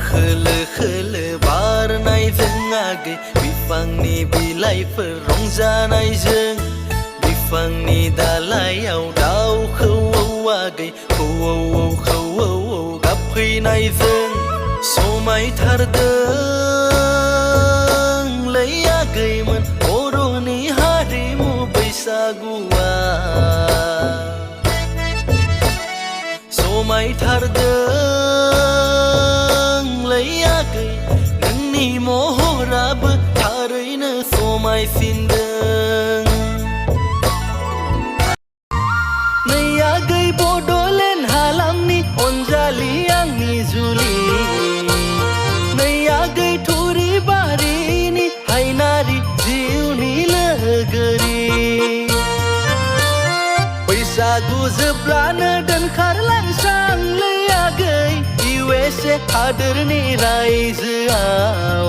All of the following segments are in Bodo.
खोलो खोलो बारनायजों आगै बिफांनि बिलाइफोर रंजानायजों बिफांनि दालायाव दाउ खौवौ आगै खौवौ खौवौ गाबफैनायजों समायथारदोंलै आगैमोन बर'नि हारिमु बैसागुआ समायथारदोंलै आगै नोंनि महराबो थारैनो समायसिनदों नै आगै बड'लेण्ड हालामनि अनजालि आंनि जुलि नै आगै थुरिबारिनि हायनारि जिउनि लोगोरि बैसागु जोबब्लानो दोनखारलांसांलै आगै USA हादोरनि रायजोआव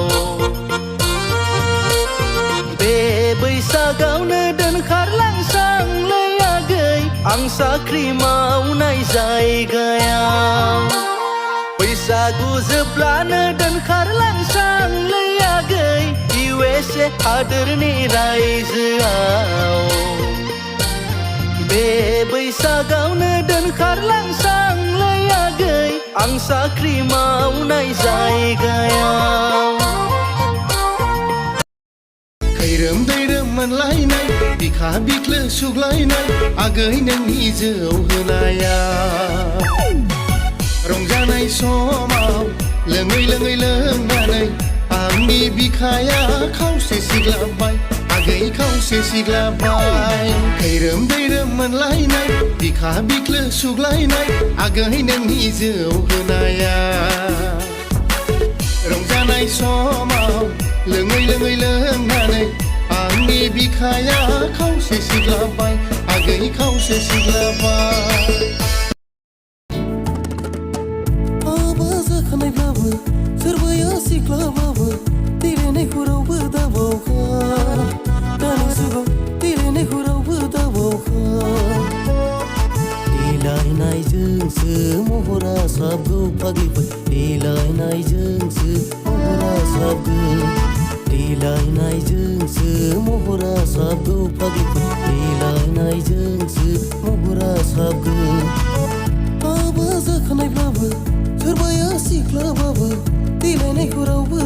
बे बैसागावनो दोनखारलांसांलै आगै आं साख्रि मावनाय जायगायाव बैसागु जोबब्लानो दोनखारलांसांलै आगै USA हादोरनि रायजोआव बे बैसागावनो दोनखारलांसांलै आगै आं साख्रि मावनाय जायगायाव खैरोम दैरोम मोनलायनाय बिखा बिख्लो सुग्लायनाय आगै नोंनि जौ होनाया रंजानाय समाव लोङै लोङै लोंनानै आंनि बिखाया खावसे सिग्लाबबाय आगै खावसे सिग्लाबबाय खैरोम दैरोम मोनलायनाय बिखा बिख्लो सुग्लायनाय आगै नोंनि जौ होनाया रंजानाय समाव लोङै लोङै लोंनानै आंनि बिखाया खावसे सिग्लाबबाय आगै खावसे सिग्लाबबाय हाबा जाखानायब्लाबो सोरबाया सिख्लाबाबो देलायनायखौ रावबो दाबावखा दानि जुगाव देलायनायखौ रावबो दाबावखा देलायनायजोंसो महरा साबगौ फागैफोर देलायनायजोंसो महरा साबगौ देलायनायजोंसो महरा साबगौ फागैफोर देलायनायजोंसो महरा साबगौ हाबा जाखानायब्लाबो सोरबाया सिख्लाबाबो देलायनायखौ रावबो